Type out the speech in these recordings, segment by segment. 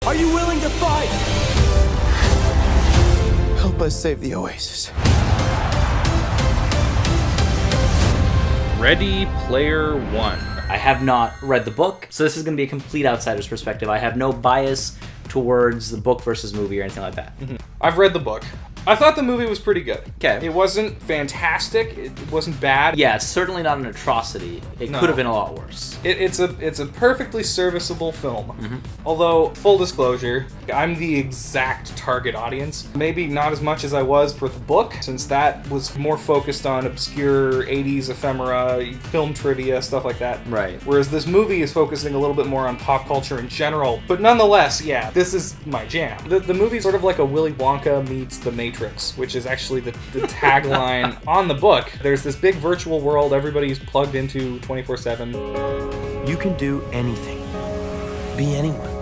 Are you willing to fight? Help us save the Oasis. Ready Player One. I have not read the book, so this is going to be a complete outsider's perspective. I have no bias towards the book versus movie or anything like that. Mm-hmm. I've read the book. I thought the movie was pretty good. Okay. It wasn't fantastic. It wasn't bad. Yeah, it's certainly not an atrocity. It could have been a lot worse. It's a perfectly serviceable film. Mm-hmm. Although, full disclosure, I'm the exact target audience. Maybe not as much as I was for the book, since that was more focused on obscure 80s ephemera, film trivia, stuff like that. Right. Whereas this movie is focusing a little bit more on pop culture in general. But nonetheless, yeah, this is my jam. The movie's sort of like a Willy Wonka meets The Matrix, which is actually the tagline on the book. There's this big virtual world everybody's plugged into 24/7. You can do anything. Be anyone.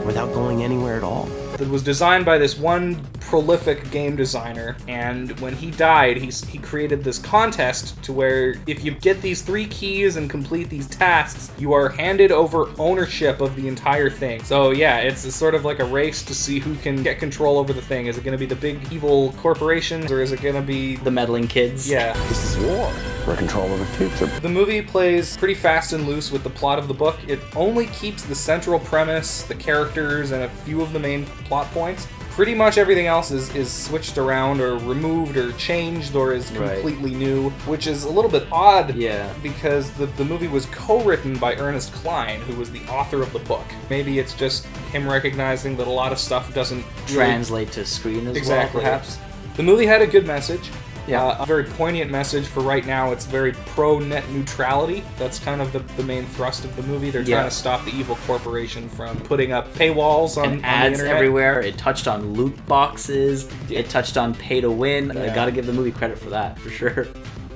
Without going anywhere at all. It was designed by this one prolific game designer, and when he died, he created this contest to where if you get these 3 keys and complete these tasks, you are handed over ownership of the entire thing. So yeah, it's sort of like a race to see who can get control over the thing. Is it going to be the big evil corporations, or is it going to be the meddling kids? Yeah. This is war. For control of the future. The movie plays pretty fast and loose with the plot of the book. It only keeps the central premise, the characters, and a few of the main plot points. Pretty much everything else is switched around or removed or changed or is completely new, which is a little bit odd. Yeah. Because the movie was co-written by Ernest Cline, who was the author of the book. Maybe it's just him recognizing that a lot of stuff doesn't translate to screen as well, perhaps. The movie had a good message. Yeah. A very poignant message for right now. It's very pro-net neutrality. That's kind of the main thrust of the movie. They're trying to stop the evil corporation from putting up paywalls on ads the internet. everywhere. It touched on loot boxes. It touched on pay to win. Yeah. I gotta give the movie credit for that, for sure.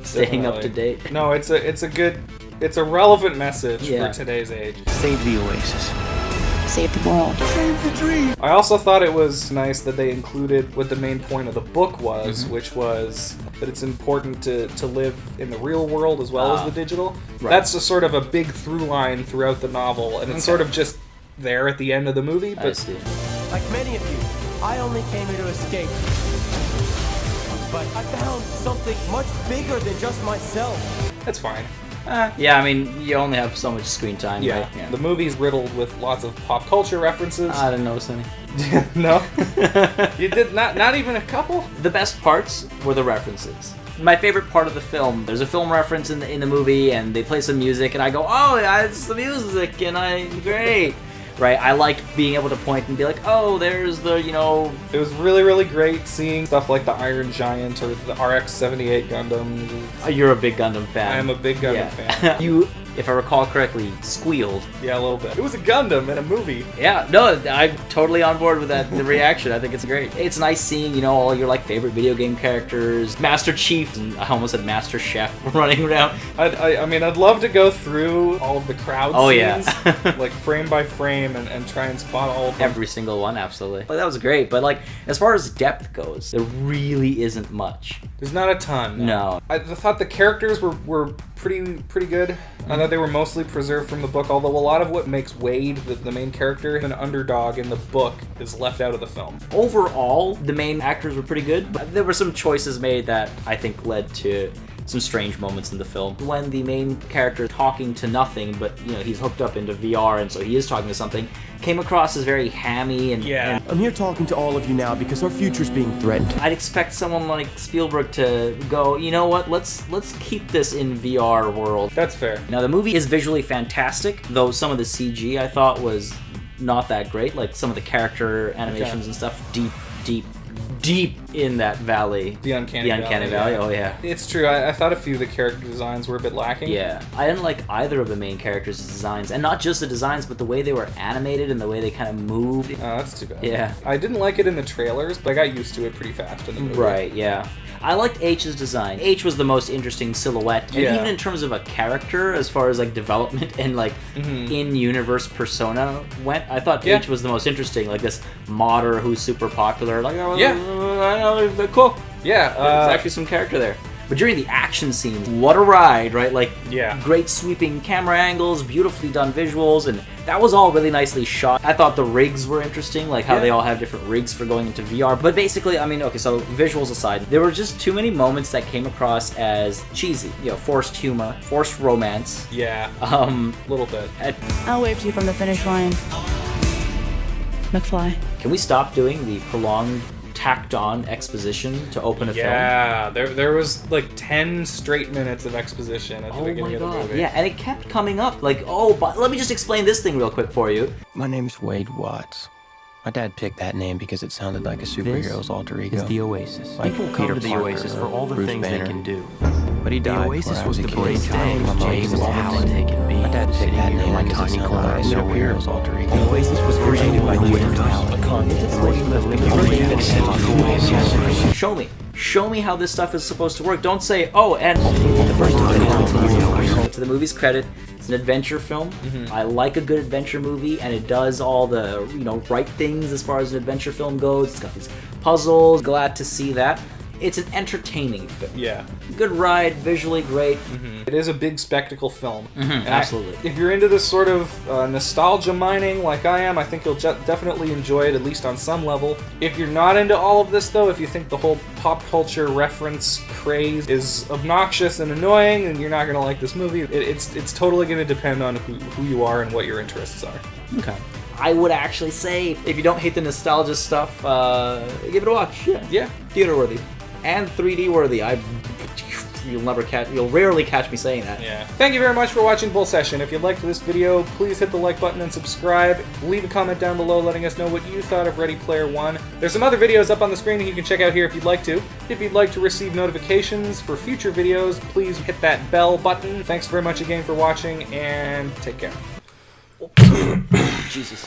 Staying up to date. No, it's a relevant message for today's age. Save the Oasis. Save the world. Save the dream. I also thought it was nice that they included what the main point of the book was, which was that it's important to live in the real world as well as the digital. Right. That's a sort of a big through line throughout the novel, and it's sort of just there at the end of the movie. But I see. Like many of you, I only came here to escape. But I found something much bigger than just myself. That's fine. Yeah, I mean, you only have so much screen time, right? Yeah. The movie's riddled with lots of pop culture references. I didn't notice any. No? You did not even a couple? The best parts were the references. My favorite part of the film, there's a film reference in the movie, and they play some music, and I go, oh, it's the music, great. Right, I liked being able to point and be like, oh, there's the, It was really, really great seeing stuff like the Iron Giant or the RX-78 Gundam. You're a big Gundam fan. I am a big Gundam fan. You, if I recall correctly, squealed. Yeah, a little bit. It was a Gundam in a movie. Yeah, no, I'm totally on board with that. The reaction, I think it's great. It's nice seeing, all your favorite video game characters, Master Chief, and I almost said Master Chef running around. I mean, I'd love to go through all of the crowd scenes, yeah. Frame by frame, and try and spot all of them. Every single one, absolutely. That was great, but as far as depth goes, there really isn't much. There's not a ton. No. I thought the characters were pretty good. I thought they were mostly preserved from the book, although a lot of what makes Waithe, the main character, an underdog in the book, is left out of the film. Overall, the main actors were pretty good, but there were some choices made that I think led to some strange moments in the film. When the main character is talking to nothing, but he's hooked up into VR, and so he is talking to something, came across as very hammy and I'm here talking to all of you now because our future's being threatened. I'd expect someone like Spielberg to go, you know what, let's keep this in VR world. That's fair. Now the movie is visually fantastic, though some of the CG I thought was not that great, like some of the character animations and stuff, deep in that valley. The Uncanny Valley, oh yeah. It's true, I thought a few of the character designs were a bit lacking. Yeah, I didn't like either of the main characters' designs, and not just the designs, but the way they were animated and the way they kind of moved. Oh, that's too bad. Yeah. I didn't like it in the trailers, but I got used to it pretty fast in the movie. Right, yeah. I liked H's design. H was the most interesting silhouette, and even in terms of a character, as far as development and in-universe persona went, I thought H was the most interesting. This modder who's super popular. The cook. Yeah. There's actually some character there. But during the action scenes, what a ride, right? Like, Yeah. great sweeping camera angles, beautifully done visuals, and that was all really nicely shot. I thought the rigs were interesting, like how Yeah. they all have different rigs for going into VR. But basically, I mean, okay, so visuals aside, there were just too many moments that came across as cheesy. You know, forced humor, forced romance. Yeah. A little bit. I'll wave to you from the finish line. McFly. Can we stop doing the prolonged, tacked-on exposition to open a film? Yeah, there was like 10 straight minutes of exposition at the Oh my beginning of the god, movie. yeah, and it kept coming up, like, oh, but let me just explain this thing real quick for you. My name's Wade Watts. My dad picked that name because it sounded like a superhero's alter ego. Is the Oasis. Like People come Peter to the Parker Oasis or for all the Bruce things Banner. they can do. But he The died Oasis when I was was a the kid. brainchild My of mom James was all the talented. talented being My dad picked sitting that here name like because it tiny sounded like a corners nowhere. superhero's alter ego. The Oasis was created by Show me how this stuff is supposed to work. Don't say, oh, and to the movie's credit, it's an adventure film. I like a good adventure movie, and it does all the, you know, right things as far as an adventure film goes. It's got these puzzles. Glad to see that. It's an entertaining film. Yeah. Good ride, visually great. It is a big spectacle film. And absolutely. if you're into this sort of nostalgia mining like I am, I think you'll definitely enjoy it, at least on some level. If you're not into all of this, though, if you think the whole pop culture reference craze is obnoxious and annoying, then you're not going to like this movie. It's totally going to depend on who you are and what your interests are. Okay. I would actually say, if you don't hate the nostalgia stuff, give it a watch. Yeah. Theater worthy. And 3D worthy. You'll rarely catch me saying that. Yeah. Thank you very much for watching ʻseSHən. If you liked this video, please hit the like button and subscribe. Leave a comment down below letting us know what you thought of Ready Player One. There's some other videos up on the screen that you can check out here if you'd like to. If you'd like to receive notifications for future videos, please hit that bell button. Thanks very much again for watching, and take care. Jesus.